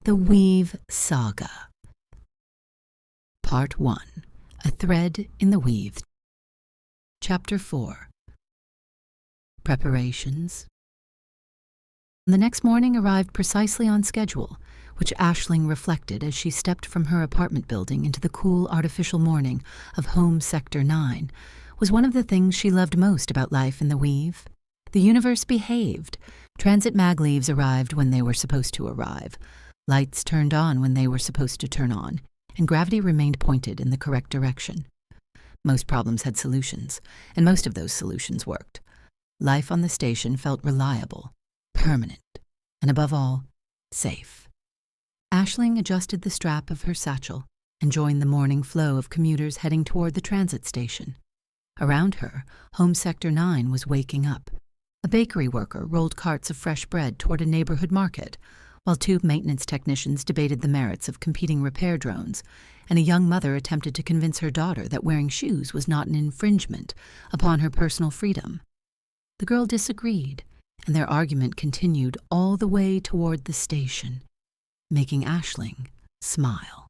The Weave Saga. Part 1. A Thread in the Weave. Chapter 4. Preparations. The next morning arrived precisely on schedule, which Aisling reflected as she stepped from her apartment building into the cool artificial morning of Home Sector 9, was one of the things she loved most about life in the Weave. The universe behaved. Transit mag leaves arrived when they were supposed to arrive. Lights turned on when they were supposed to turn on, and gravity remained pointed in the correct direction. Most problems had solutions, and most of those solutions worked. Life on the station felt reliable, permanent, and above all, safe. Aisling adjusted the strap of her satchel and joined the morning flow of commuters heading toward the transit station. Around her, Home Sector 9 was waking up. A bakery worker rolled carts of fresh bread toward a neighborhood market, while two maintenance technicians debated the merits of competing repair drones, and a young mother attempted to convince her daughter that wearing shoes was not an infringement upon her personal freedom. The girl disagreed, and their argument continued all the way toward the station, making Aisling smile.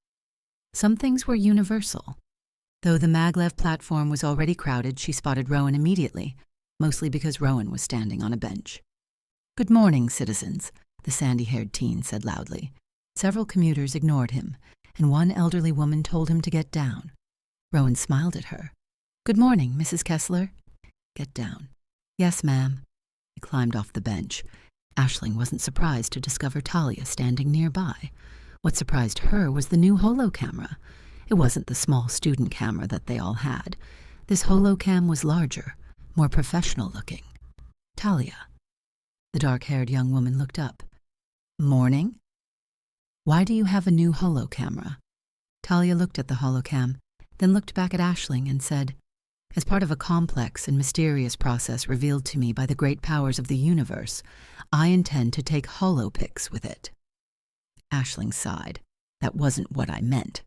Some things were universal. Though the maglev platform was already crowded, she spotted Rowan immediately, mostly because Rowan was standing on a bench. "Good morning, citizens," the sandy-haired teen said loudly. Several commuters ignored him, and one elderly woman told him to get down. Rowan smiled at her. "Good morning, Mrs. Kessler." "Get down." "Yes, ma'am." He climbed off the bench. Aisling wasn't surprised to discover Talia standing nearby. What surprised her was the new holocamera. It wasn't the small student camera that they all had. This holocam was larger, more professional-looking. "Talia." The dark-haired young woman looked up. "Morning? Why do you have a new holocamera?" Talia looked at the holocam, then looked back at Aisling and said, "As part of a complex and mysterious process revealed to me by the great powers of the universe, I intend to take holopics with it." Aisling sighed. "That wasn't what I meant."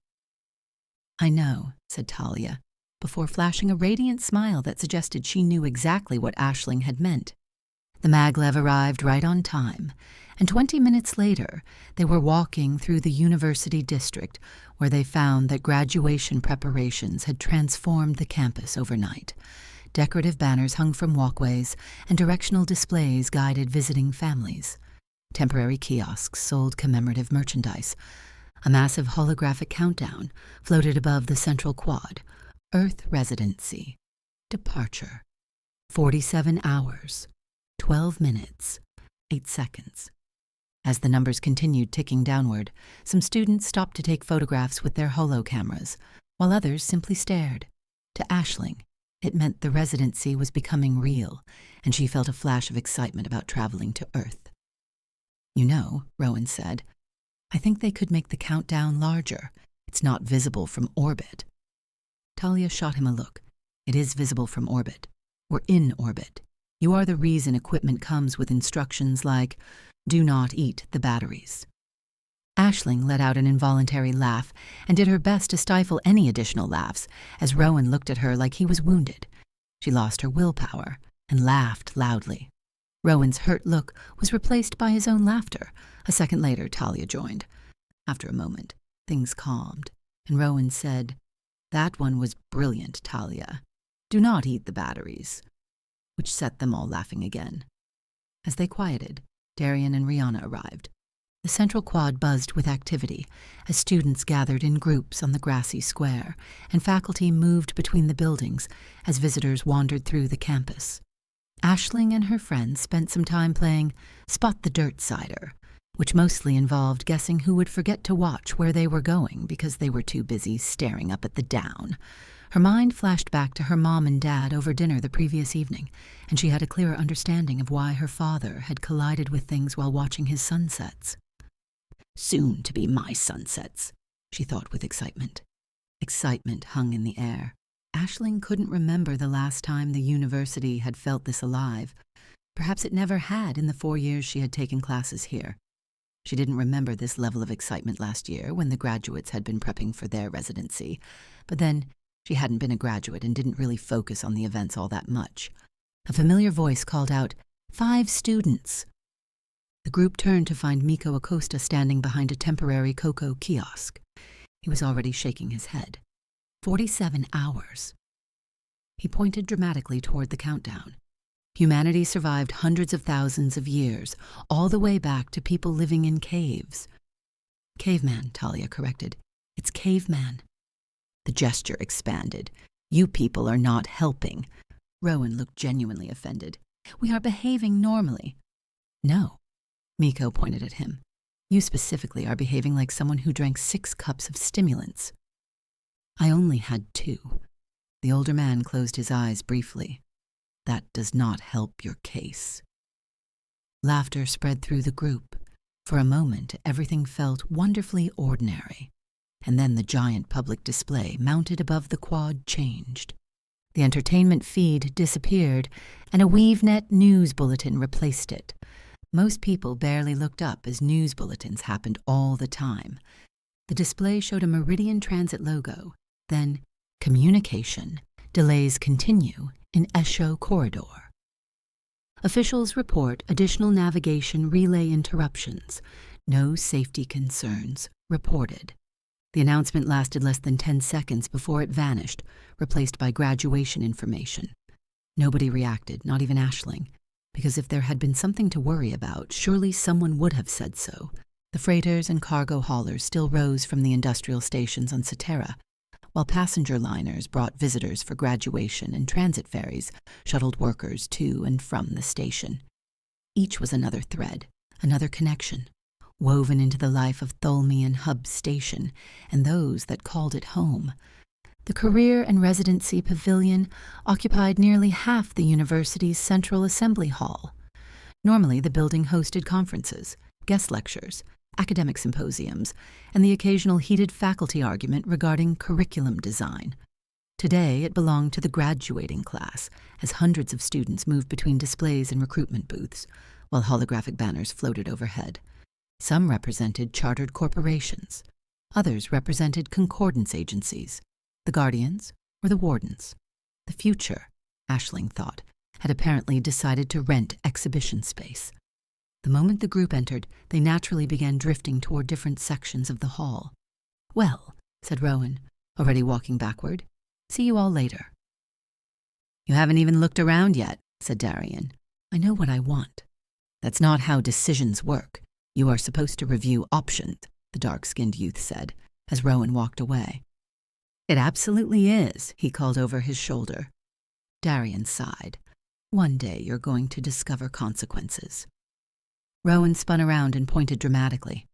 "I know," said Talia, before flashing a radiant smile that suggested she knew exactly what Aisling had meant. The maglev arrived right on time, and 20 minutes later, they were walking through the university district where they found that graduation preparations had transformed the campus overnight. Decorative banners hung from walkways, and directional displays guided visiting families. Temporary kiosks sold commemorative merchandise. A massive holographic countdown floated above the central quad. Earth residency. Departure. 47 hours. 12 minutes, 8 seconds. As the numbers continued ticking downward, some students stopped to take photographs with their holo-cameras, while others simply stared. To Aisling, it meant the residency was becoming real, and she felt a flash of excitement about traveling to Earth. "You know," Rowan said, "I think they could make the countdown larger. It's not visible from orbit." Talia shot him a look. "It is visible from orbit. We're in orbit. You are the reason equipment comes with instructions like, 'Do not eat the batteries.'" Aisling let out an involuntary laugh and did her best to stifle any additional laughs as Rowan looked at her like he was wounded. She lost her willpower and laughed loudly. Rowan's hurt look was replaced by his own laughter. A second later, Talia joined. After a moment, things calmed, and Rowan said, "That one was brilliant, Talia. Do not eat the batteries," which set them all laughing again. As they quieted, Darian and Rihanna arrived. The central quad buzzed with activity as students gathered in groups on the grassy square, and faculty moved between the buildings as visitors wandered through the campus. Aisling and her friends spent some time playing Spot the Dirt Sider, which mostly involved guessing who would forget to watch where they were going because they were too busy staring up at the down. Her mind flashed back to her mom and dad over dinner the previous evening, and she had a clearer understanding of why her father had collided with things while watching his sunsets. "Soon to be my sunsets," she thought with excitement. Excitement hung in the air. Aisling couldn't remember the last time the university had felt this alive. Perhaps it never had in the 4 years she had taken classes here. She didn't remember this level of excitement last year when the graduates had been prepping for their residency, but then she hadn't been a graduate and didn't really focus on the events all that much. A familiar voice called out, "5 students." The group turned to find Miko Acosta standing behind a temporary cocoa kiosk. He was already shaking his head. 47 hours. He pointed dramatically toward the countdown. Humanity survived hundreds of thousands of years, all the way back to people living in caves. Caveman, Talia corrected. It's caveman. The gesture expanded. You people are not helping. Rowan looked genuinely offended. We are behaving normally. No. Miko pointed at him. You specifically are behaving like someone who drank 6 cups of stimulants. I only had 2. The older man closed his eyes briefly. That does not help your case. Laughter spread through the group. For a moment, everything felt wonderfully ordinary. And then the giant public display mounted above the quad changed. The entertainment feed disappeared, and a WeaveNet news bulletin replaced it. Most people barely looked up as news bulletins happened all the time. The display showed a Meridian Transit logo, then communication, delays continue in Esho Corridor. Officials report additional navigation relay interruptions. No safety concerns reported. The announcement lasted less than 10 seconds before it vanished, replaced by graduation information. Nobody reacted, not even Aisling, because if there had been something to worry about, surely someone would have said so. The freighters and cargo haulers still rose from the industrial stations on Cetera, while passenger liners brought visitors for graduation and transit ferries shuttled workers to and from the station. Each was another thread, another connection, woven into the life of Tholmian Hub Station and those that called it home. The Career and Residency Pavilion occupied nearly half the university's central assembly hall. Normally, the building hosted conferences, guest lectures, academic symposiums, and the occasional heated faculty argument regarding curriculum design. Today, it belonged to the graduating class, as hundreds of students moved between displays and recruitment booths, while holographic banners floated overhead. Some represented chartered corporations. Others represented concordance agencies, the guardians or the wardens. The future, Aisling thought, had apparently decided to rent exhibition space. The moment the group entered, they naturally began drifting toward different sections of the hall. Well, said Rowan, already walking backward. See you all later. You haven't even looked around yet, said Darian. I know what I want. That's not how decisions work. You are supposed to review options, the dark-skinned youth said, as Rowan walked away. It absolutely is, he called over his shoulder. Darian sighed. One day you're going to discover consequences. Rowan spun around and pointed dramatically.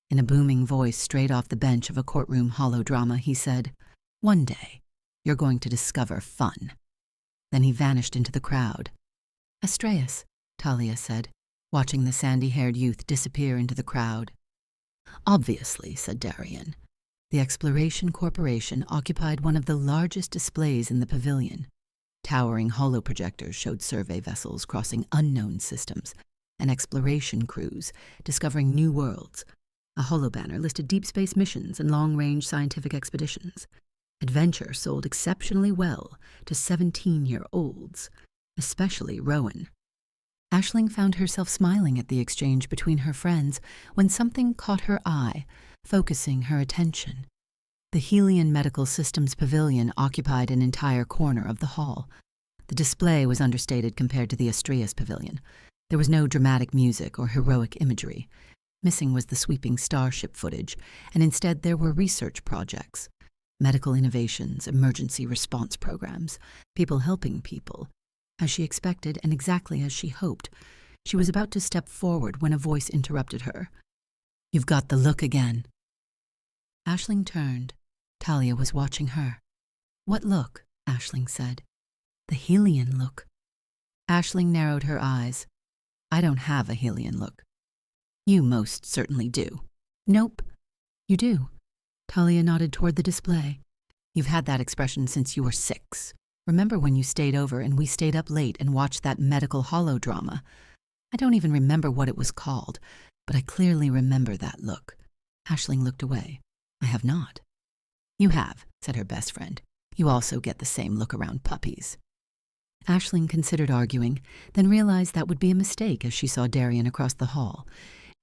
In a booming voice straight off the bench of a courtroom holodrama, he said, One day you're going to discover fun. Then he vanished into the crowd. Astreus, Talia said, watching the sandy-haired youth disappear into the crowd. Obviously, said Darian. The Exploration Corporation occupied one of the largest displays in the pavilion. Towering holoprojectors showed survey vessels crossing unknown systems, and exploration crews discovering new worlds. A holobanner listed deep space missions and long-range scientific expeditions. Adventure sold exceptionally well to 17-year-olds, especially Rowan. Aisling found herself smiling at the exchange between her friends when something caught her eye, focusing her attention. The Helian Medical Systems Pavilion occupied an entire corner of the hall. The display was understated compared to the Astreus Pavilion. There was no dramatic music or heroic imagery. Missing was the sweeping starship footage, and instead there were research projects, medical innovations, emergency response programs, people helping people. As she expected and exactly as she hoped, she was about to step forward when a voice interrupted her. You've got the look again. Aisling turned. Talia was watching her. What look? Aisling said. The Helian look. Aisling narrowed her eyes. I don't have a Helian look. You most certainly do. Nope. You do. Talia nodded toward the display. You've had that expression since you were 6. Remember when you stayed over and we stayed up late and watched that medical holodrama? I don't even remember what it was called, but I clearly remember that look. Aisling looked away. I have not. You have, said her best friend. You also get the same look around puppies. Aisling considered arguing, then realized that would be a mistake as she saw Darian across the hall.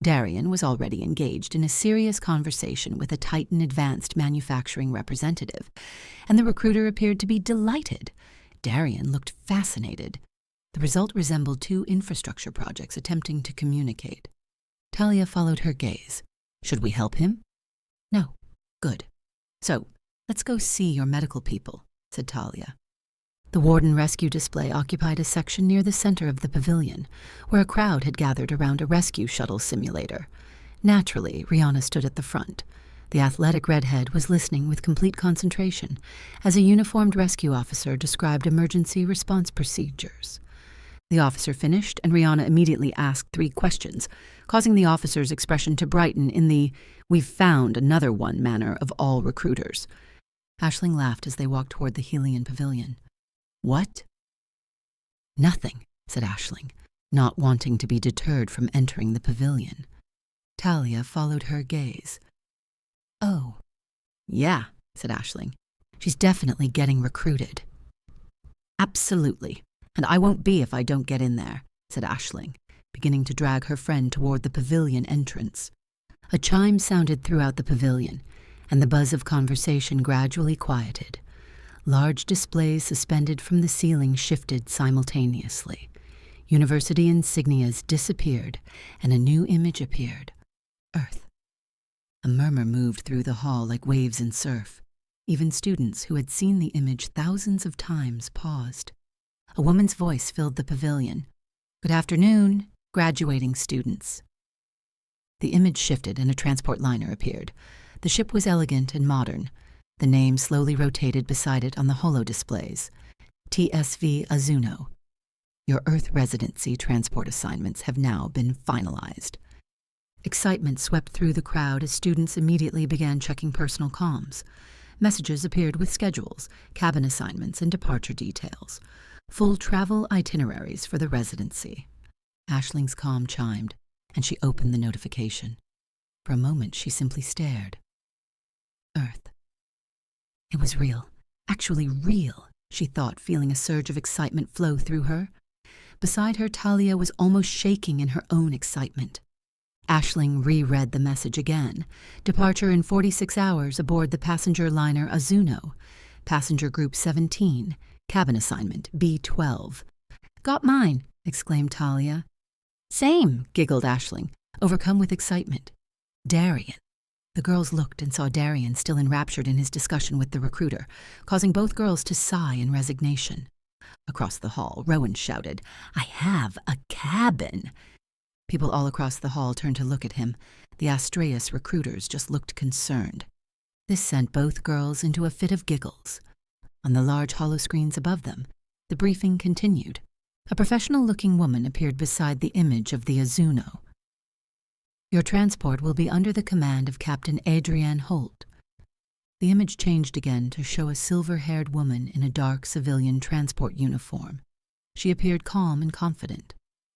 Darian was already engaged in a serious conversation with a Titan Advanced Manufacturing representative, and the recruiter appeared to be delighted. Darian looked fascinated. The result resembled two infrastructure projects attempting to communicate. Talia followed her gaze. Should we help him? No. Good. So, let's go see your medical people, said Talia. The Warden Rescue display occupied a section near the center of the pavilion, where a crowd had gathered around a rescue shuttle simulator. Naturally, Rihanna stood at the front. The athletic redhead was listening with complete concentration as a uniformed rescue officer described emergency response procedures. The officer finished, and Rihanna immediately asked 3 questions, causing the officer's expression to brighten in the "we've found another one" manner of all recruiters. Aisling laughed as they walked toward the Helian pavilion. What? Nothing, said Aisling, not wanting to be deterred from entering the pavilion. Talia followed her gaze. Oh. Yeah, said Aisling. She's definitely getting recruited. Absolutely. And I won't be if I don't get in there, said Aisling, beginning to drag her friend toward the pavilion entrance. A chime sounded throughout the pavilion, and the buzz of conversation gradually quieted. Large displays suspended from the ceiling shifted simultaneously. University insignias disappeared, and a new image appeared. Earth. A murmur moved through the hall like waves in surf. Even students who had seen the image thousands of times paused. A woman's voice filled the pavilion. Good afternoon, graduating students. The image shifted and a transport liner appeared. The ship was elegant and modern. The name slowly rotated beside it on the holo displays. TSV Azuno. Your Earth residency transport assignments have now been finalized. Excitement swept through the crowd as students immediately began checking personal comms. Messages appeared with schedules, cabin assignments, and departure details. Full travel itineraries for the residency. Aisling's comm chimed, and she opened the notification. For a moment, she simply stared. Earth. It was real, actually real, she thought, feeling a surge of excitement flow through her. Beside her, Talia was almost shaking in her own excitement. Aisling reread the message again. Departure in 46 hours aboard the passenger liner Azuno. Passenger Group 17. Cabin assignment B12. Got mine, exclaimed Talia. Same, giggled Aisling, overcome with excitement. Darian. The girls looked and saw Darian still enraptured in his discussion with the recruiter, causing both girls to sigh in resignation. Across the hall, Rowan shouted, I have a cabin. People all across the hall turned to look at him. The Astreus recruiters just looked concerned. This sent both girls into a fit of giggles. On the large holoscreens above them, the briefing continued. A professional-looking woman appeared beside the image of the Azuno. Your transport will be under the command of Captain Adrienne Holt. The image changed again to show a silver-haired woman in a dark civilian transport uniform. She appeared calm and confident,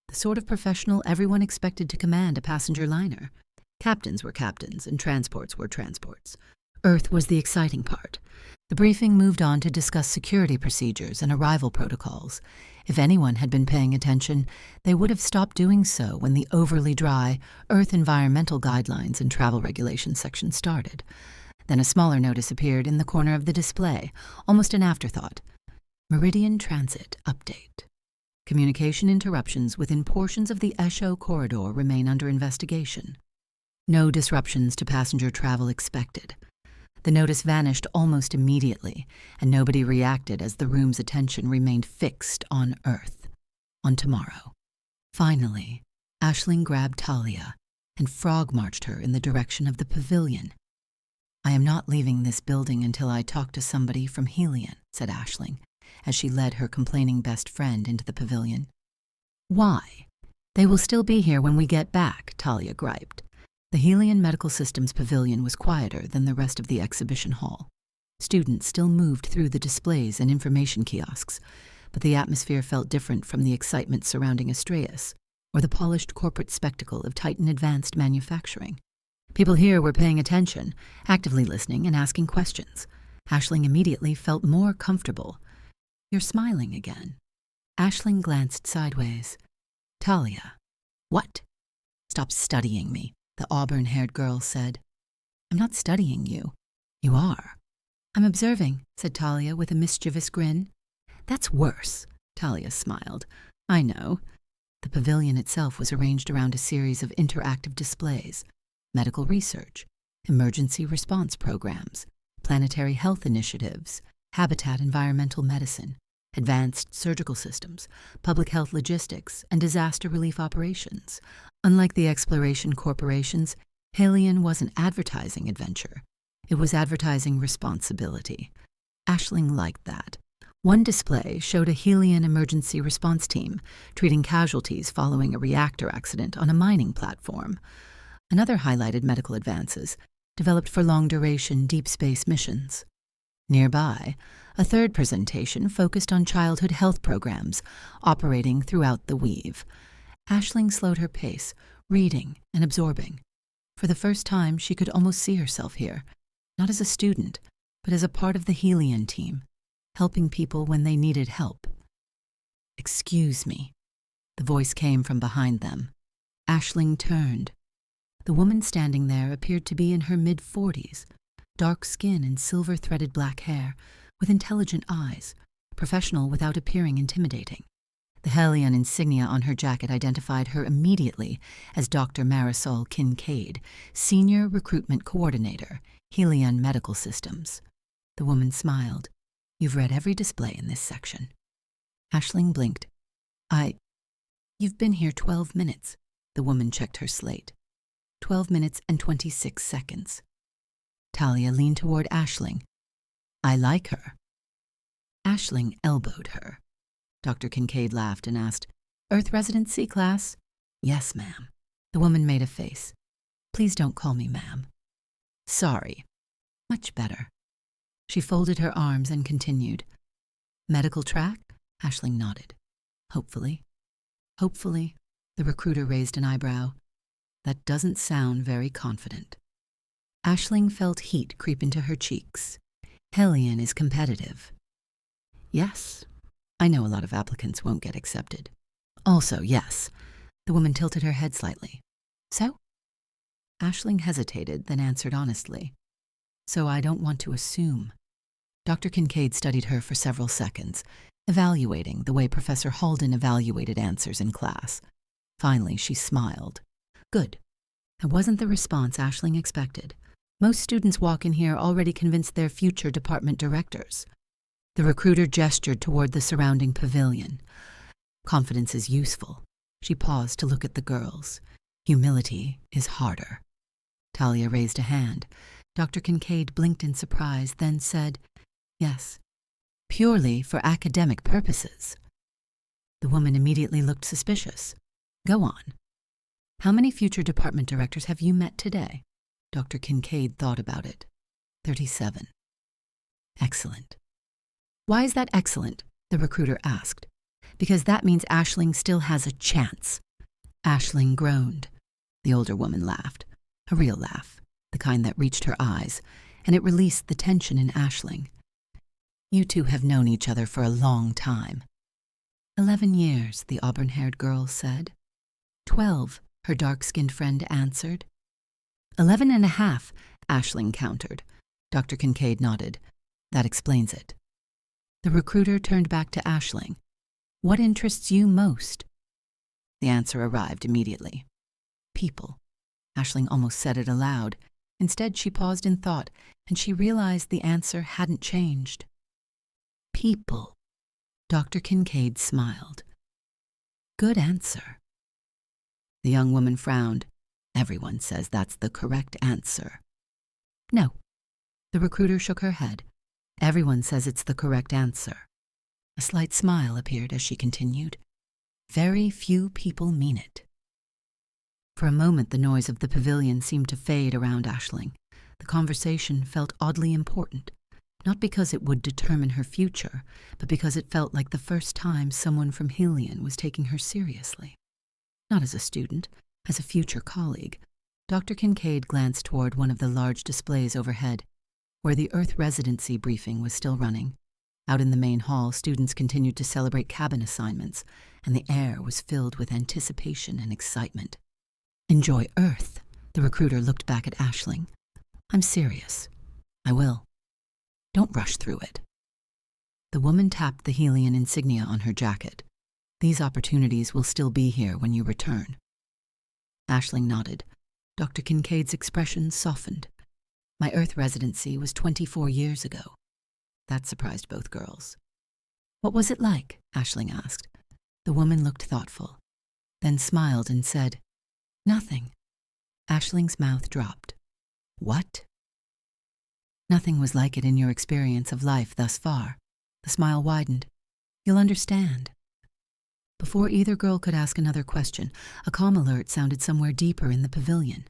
the sort of professional everyone expected to command a passenger liner. Captains were captains and transports were transports. Earth was the exciting part. The briefing moved on to discuss security procedures and arrival protocols. If anyone had been paying attention, they would have stopped doing so when the overly dry Earth environmental guidelines and travel regulations section started. Then a smaller notice appeared in the corner of the display, almost an afterthought. Meridian Transit Update. Communication interruptions within portions of the Esho corridor remain under investigation. No disruptions to passenger travel expected. The notice vanished almost immediately, and nobody reacted as the room's attention remained fixed on Earth, on tomorrow. Finally, Aisling grabbed Talia and frog-marched her in the direction of the pavilion. I am not leaving this building until I talk to somebody from Helion, said Aisling, as she led her complaining best friend into the pavilion. Why? They will still be here when we get back, Talia griped. The Helion Medical Systems Pavilion was quieter than the rest of the exhibition hall. Students still moved through the displays and information kiosks, but the atmosphere felt different from the excitement surrounding Astreus, or the polished corporate spectacle of Titan Advanced Manufacturing. People here were paying attention, actively listening and asking questions. Aisling immediately felt more comfortable. You're smiling again. Aisling glanced sideways. Talia. What? Stop studying me, the auburn-haired girl said. I'm not studying you. You are. I'm observing, said Talia with a mischievous grin. That's worse, Talia smiled. I know. The pavilion itself was arranged around a series of interactive displays, medical research, emergency response programs, planetary health initiatives, habitat environmental medicine, advanced surgical systems, public health logistics, and disaster relief operations. Unlike the exploration corporations, Heidland was an advertising adventure. It was advertising responsibility. Aisling liked that. One display showed a Heidland emergency response team treating casualties following a reactor accident on a mining platform. Another highlighted medical advances developed for long-duration deep space missions. Nearby, a third presentation focused on childhood health programs operating throughout the weave. Aisling slowed her pace, reading and absorbing. For the first time, she could almost see herself here, not as a student, but as a part of the Heidland team, helping people when they needed help. Excuse me. The voice came from behind them. Aisling turned. The woman standing there appeared to be in her mid-40s, dark skin and silver-threaded black hair, with intelligent eyes, professional without appearing intimidating. The Heidland insignia on her jacket identified her immediately as Dr. Marisol Kincaid, Senior Recruitment Coordinator, Heidland Medical Systems. The woman smiled. You've read every display in this section. Aisling blinked. You've been here 12 minutes. The woman checked her slate. 12 minutes and 26 seconds. Talia leaned toward Aisling. I like her. Aisling elbowed her. Dr. Kincaid laughed and asked, Earth residency class? Yes, ma'am. The woman made a face. Please don't call me ma'am. Sorry. Much better. She folded her arms and continued. Medical track? Aisling nodded. Hopefully. Hopefully. The recruiter raised an eyebrow. That doesn't sound very confident. Aisling felt heat creep into her cheeks. Heidland is competitive. Yes. I know a lot of applicants won't get accepted. Also, yes. The woman tilted her head slightly. So? Aisling hesitated, then answered honestly. So I don't want to assume. Dr. Kincaid studied her for several seconds, evaluating the way Professor Heidland evaluated answers in class. Finally, she smiled. Good. That wasn't the response Aisling expected. Most students walk in here already convinced they're future department directors. The recruiter gestured toward the surrounding pavilion. Confidence is useful. She paused to look at the girls. Humility is harder. Talia raised a hand. Dr. Kincaid blinked in surprise, then said, Yes, purely for academic purposes. The woman immediately looked suspicious. Go on. How many future department directors have you met today? Dr. Kincaid thought about it. 37. Excellent. Why is that excellent? The recruiter asked. Because that means Aisling still has a chance. Aisling groaned. The older woman laughed. A real laugh, the kind that reached her eyes, and it released the tension in Aisling. You two have known each other for a long time. 11 years, the auburn-haired girl said. 12, her dark-skinned friend answered. 11 and a half, Aisling countered. Dr. Kincaid nodded. That explains it. The recruiter turned back to Aisling. What interests you most? The answer arrived immediately. People. Aisling almost said it aloud. Instead, she paused in thought, and she realized the answer hadn't changed. People. Dr. Kincaid smiled. Good answer. The young woman frowned. Everyone says that's the correct answer. No. The recruiter shook her head. Everyone says it's the correct answer. A slight smile appeared as she continued. Very few people mean it. For a moment, the noise of the pavilion seemed to fade around Aisling. The conversation felt oddly important, not because it would determine her future, but because it felt like the first time someone from Heidland was taking her seriously. Not as a student, as a future colleague. Dr. Kincaid glanced toward one of the large displays overhead, where the Earth residency briefing was still running. Out in the main hall, students continued to celebrate cabin assignments, and the air was filled with anticipation and excitement. Enjoy Earth. The recruiter looked back at Aisling. I'm serious. I will. Don't rush through it. The woman tapped the Helion insignia on her jacket. These opportunities will still be here when you return. Aisling nodded. Dr. Kincaid's expression softened. My Earth residency was 24 years ago. That surprised both girls. What was it like? Aisling asked. The woman looked thoughtful, then smiled and said, Nothing. Aisling's mouth dropped. What? Nothing was like it in your experience of life thus far. The smile widened. You'll understand. Before either girl could ask another question, a comm alert sounded somewhere deeper in the pavilion.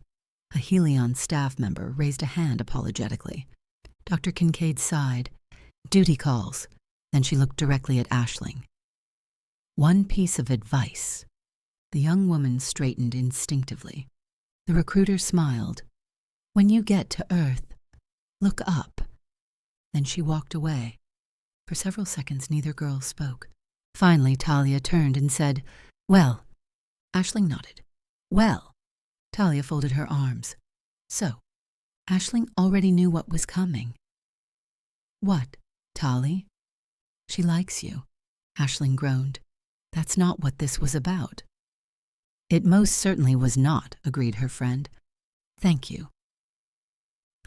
A Helion staff member raised a hand apologetically. Dr. Kincaid sighed. Duty calls. Then she looked directly at Aisling. One piece of advice. The young woman straightened instinctively. The recruiter smiled. When you get to Earth, look up. Then she walked away. For several seconds, neither girl spoke. Finally, Talia turned and said, Well. Aisling nodded. Well. Talia folded her arms. So, Aisling already knew what was coming. What, Tali? She likes you. Aisling groaned. That's not what this was about. It most certainly was not, agreed her friend. Thank you.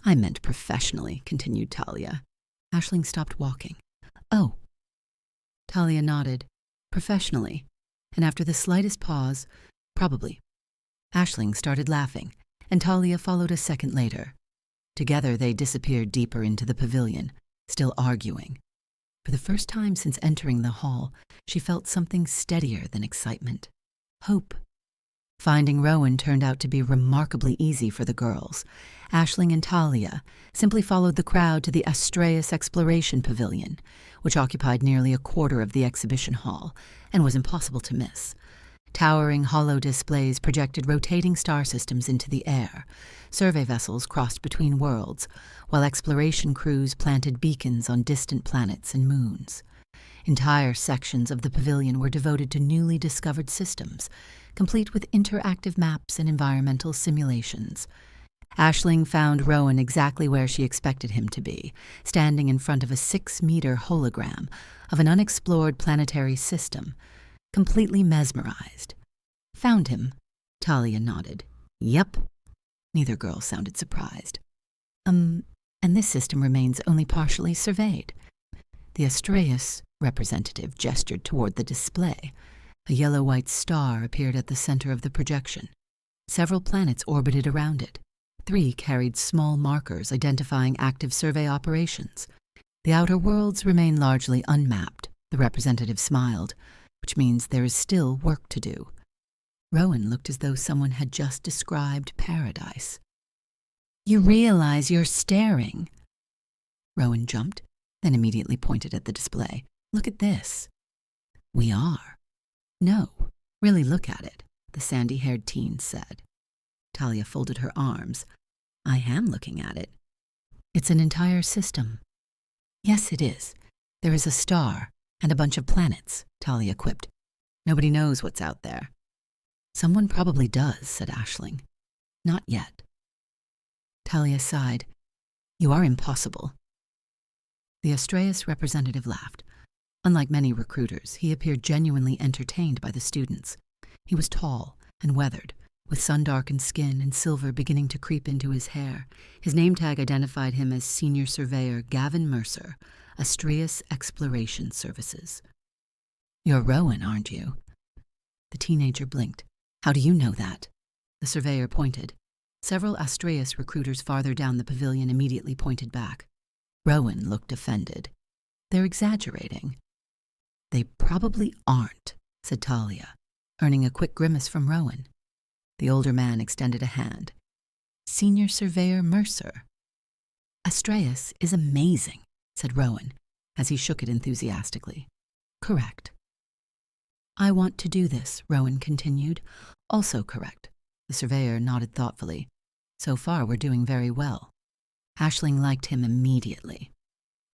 I meant professionally, continued Talia. Aisling stopped walking. Oh. Talia nodded. Professionally. And after the slightest pause, probably. Aisling started laughing, and Talia followed a second later. Together they disappeared deeper into the pavilion, still arguing. For the first time since entering the hall, she felt something steadier than excitement. Hope. Finding Rowan turned out to be remarkably easy for the girls. Aisling and Talia simply followed the crowd to the Astræus Exploration Pavilion, which occupied nearly a quarter of the exhibition hall and was impossible to miss. Towering hollow displays projected rotating star systems into the air. Survey vessels crossed between worlds, while exploration crews planted beacons on distant planets and moons. Entire sections of the pavilion were devoted to newly discovered systems, complete with interactive maps and environmental simulations. Aisling found Rowan exactly where she expected him to be, standing in front of a 6-meter hologram of an unexplored planetary system, completely mesmerized. Found him? Talia nodded. Yep. Neither girl sounded surprised. And this system remains only partially surveyed. The Astræus representative gestured toward the display. A yellow-white star appeared at the center of the projection. Several planets orbited around it. 3 carried small markers identifying active survey operations. The outer worlds remain largely unmapped, the representative smiled, which means there is still work to do. Rowan looked as though someone had just described paradise. You realize you're staring. Rowan jumped, then immediately pointed at the display. Look at this. We are. No, really look at it, the sandy-haired teen said. Talia folded her arms. I am looking at it. It's an entire system. Yes, it is. There is a star and a bunch of planets, Talia quipped. Nobody knows what's out there. Someone probably does, said Aisling. Not yet. Talia sighed. You are impossible. The Astræus representative laughed. Unlike many recruiters, he appeared genuinely entertained by the students. He was tall and weathered, with sun-darkened skin and silver beginning to creep into his hair. His name tag identified him as Senior Surveyor Gavin Mercer, Astræus Exploration Services. You're Rowan, aren't you? The teenager blinked. How do you know that? The surveyor pointed. Several Astræus recruiters farther down the pavilion immediately pointed back. Rowan looked offended. They're exaggerating. They probably aren't, said Talia, earning a quick grimace from Rowan. The older man extended a hand. Senior Surveyor Mercer. Astræus is amazing, said Rowan, as he shook it enthusiastically. Correct. I want to do this, Rowan continued. Also correct. The surveyor nodded thoughtfully. So far, we're doing very well. Aisling liked him immediately.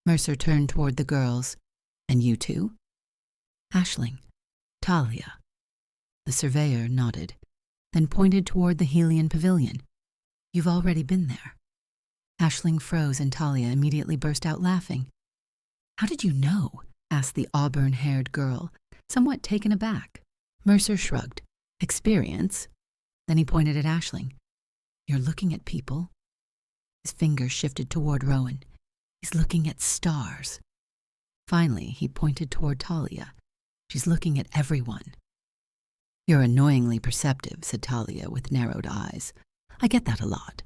Mercer turned toward the girls. And you too? Aisling. Talia. The surveyor nodded. then pointed toward the Heidland pavilion. "You've already been there." Aisling froze and Talia immediately burst out laughing. "How did you know?" asked the auburn-haired girl, somewhat taken aback. Mercer shrugged. "Experience." Then he pointed at Aisling. "You're looking at people." His fingers shifted toward Rowan. "He's looking at stars." Finally, he pointed toward Talia. "She's looking at everyone." "You're annoyingly perceptive," said Talia with narrowed eyes. "I get that a lot."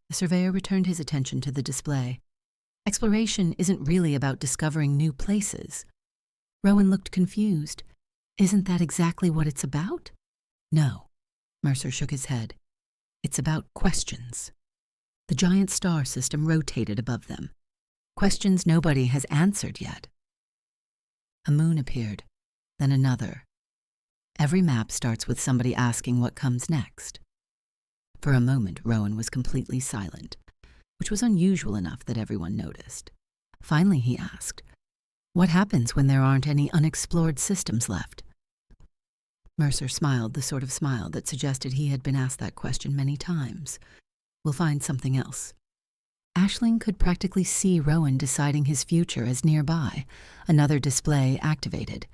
The surveyor returned his attention to the display. "Exploration isn't really about discovering new places." Rowan looked confused. "Isn't that exactly what it's about?" "No." Mercer shook his head. "It's about questions." The giant star system rotated above them. Questions nobody has answered yet. A moon appeared, then another. Every map starts with somebody asking what comes next. For a moment, Rowan was completely silent, which was unusual enough that everyone noticed. Finally, he asked, "What happens when there aren't any unexplored systems left?" Mercer smiled the sort of smile that suggested he had been asked that question many times. "We'll find something else." Aisling could practically see Rowan deciding his future as nearby. Another display activated.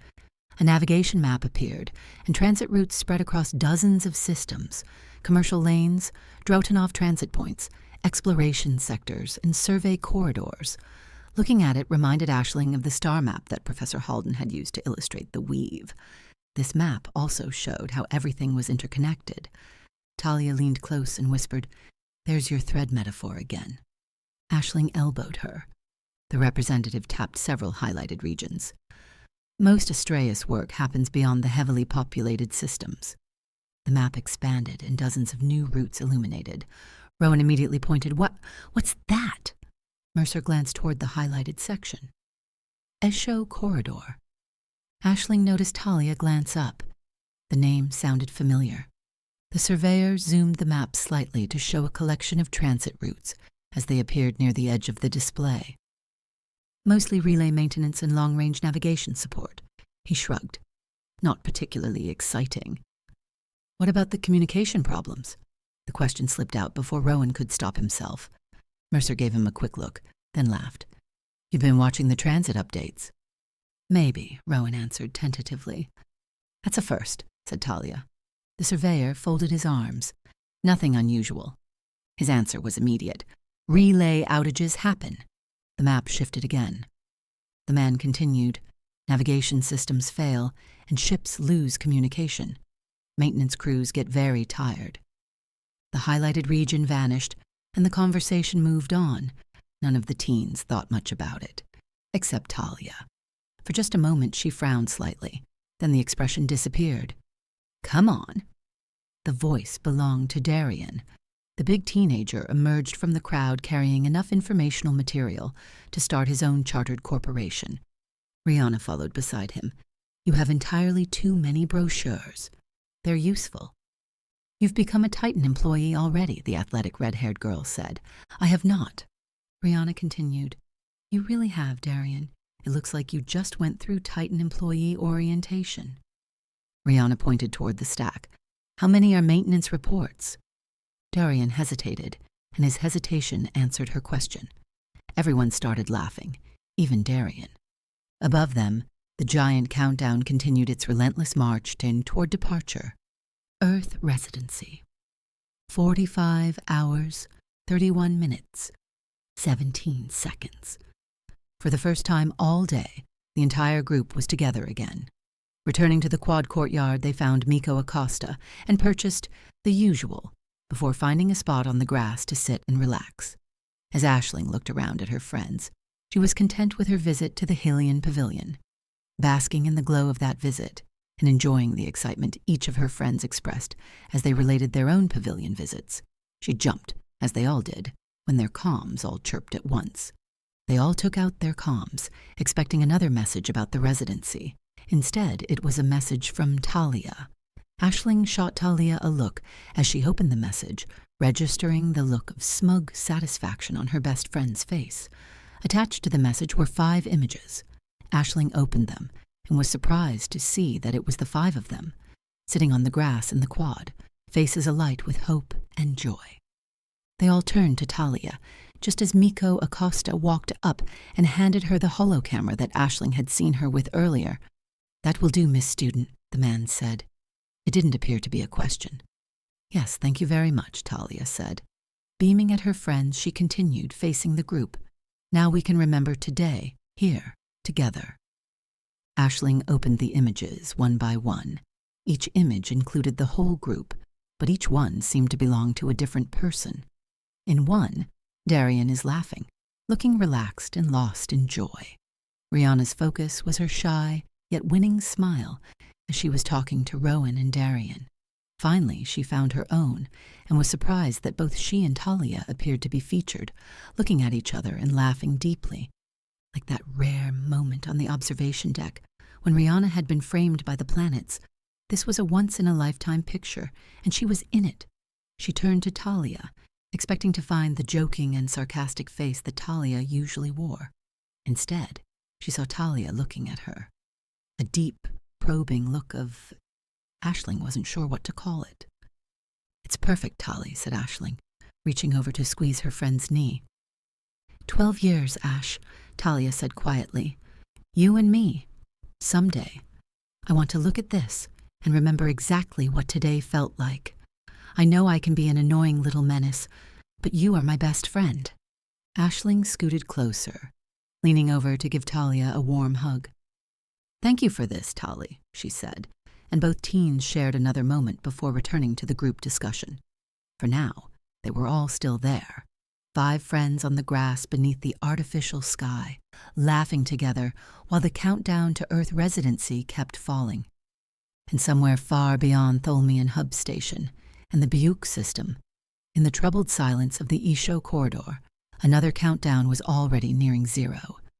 A navigation map appeared, and transit routes spread across dozens of systems: commercial lanes, Drotanov transit points, exploration sectors, and survey corridors. Looking at it reminded Aisling of the star map that Professor Heidland had used to illustrate the weave. This map also showed how everything was interconnected. Talia leaned close and whispered, "There's your thread metaphor again." Aisling elbowed her. The representative tapped several highlighted regions. "Most Astreus work happens beyond the heavily populated systems." The map expanded and dozens of new routes illuminated. Rowan immediately pointed, What's that?" Mercer glanced toward the highlighted section. "Esho Corridor." Aisling noticed Talia glance up. The name sounded familiar. The surveyor zoomed the map slightly to show a collection of transit routes as they appeared near the edge of the display. "Mostly relay maintenance and long-range navigation support." He shrugged. "Not particularly exciting." "What about the communication problems?" The question slipped out before Rowan could stop himself. Mercer gave him a quick look, then laughed. "You've been watching the transit updates." "Maybe," Rowan answered tentatively. "That's a first," said Talia. The surveyor folded his arms. "Nothing unusual." His answer was immediate. "Relay outages happen." The map shifted again. The man continued. "Navigation systems fail, and ships lose communication. Maintenance crews get very tired." The highlighted region vanished, and the conversation moved on. None of the teens thought much about it, except Talia. For just a moment she frowned slightly, then the expression disappeared. "Come on." The voice belonged to Darian. The big teenager emerged from the crowd carrying enough informational material to start his own chartered corporation. Rihanna followed beside him. "You have entirely too many brochures. They're useful." "You've become a Titan employee already," the athletic red-haired girl said. "I have not." Rihanna continued. "You really have, Darian. It looks like you just went through Titan employee orientation." Rihanna pointed toward the stack. "How many are maintenance reports?" Darian hesitated, and his hesitation answered her question. Everyone started laughing, even Darian. Above them, the giant countdown continued its relentless march toward departure. Earth residency. 45 hours, 31 minutes, 17 seconds. For the first time all day, the entire group was together again. Returning to the quad courtyard, they found Miko Acosta and purchased the usual, before finding a spot on the grass to sit and relax. As Aisling looked around at her friends, she was content with her visit to the Heidland pavilion. Basking in the glow of that visit, and enjoying the excitement each of her friends expressed as they related their own pavilion visits, she jumped, as they all did, when their comms all chirped at once. They all took out their comms, expecting another message about the residency. Instead, it was a message from Talia. Aisling shot Talia a look as she opened the message, registering the look of smug satisfaction on her best friend's face. Attached to the message were 5 images. Aisling opened them and was surprised to see that it was the 5 of them, sitting on the grass in the quad, faces alight with hope and joy. They all turned to Talia, just as Miko Acosta walked up and handed her the holocamera that Aisling had seen her with earlier. "That will do, Miss Student," the man said. It didn't appear to be a question. "Yes, thank you very much," Talia said. Beaming at her friends, she continued, facing the group. "Now we can remember today, here, together." Aisling opened the images one by one. Each image included the whole group, but each one seemed to belong to a different person. In one, Darian is laughing, looking relaxed and lost in joy. Rihanna's focus was her shy, yet winning smile as she was talking to Rowan and Darian. Finally, she found her own and was surprised that both she and Talia appeared to be featured, looking at each other and laughing deeply, like that rare moment on the observation deck when Rihanna had been framed by the planets. This was a once-in-a-lifetime picture, and she was in it. She turned to Talia, expecting to find the joking and sarcastic face that Talia usually wore. Instead, she saw Talia looking at her. A deep, probing look of... Aisling wasn't sure what to call it. "It's perfect, Tali," said Aisling, reaching over to squeeze her friend's knee. 12 years, Ash," Talia said quietly. "You and me. Someday. I want to look at this and remember exactly what today felt like. I know I can be an annoying little menace, but you are my best friend." Aisling scooted closer, leaning over to give Talia a warm hug. "Thank you for this, Tali," she said, and both teens shared another moment before returning to the group discussion. For now, they were all still there, 5 friends on the grass beneath the artificial sky, laughing together while the countdown to Earth residency kept falling. And somewhere far beyond Tholmian Hub Station and the Buick system, in the troubled silence of the Isho corridor, another countdown was already nearing 0.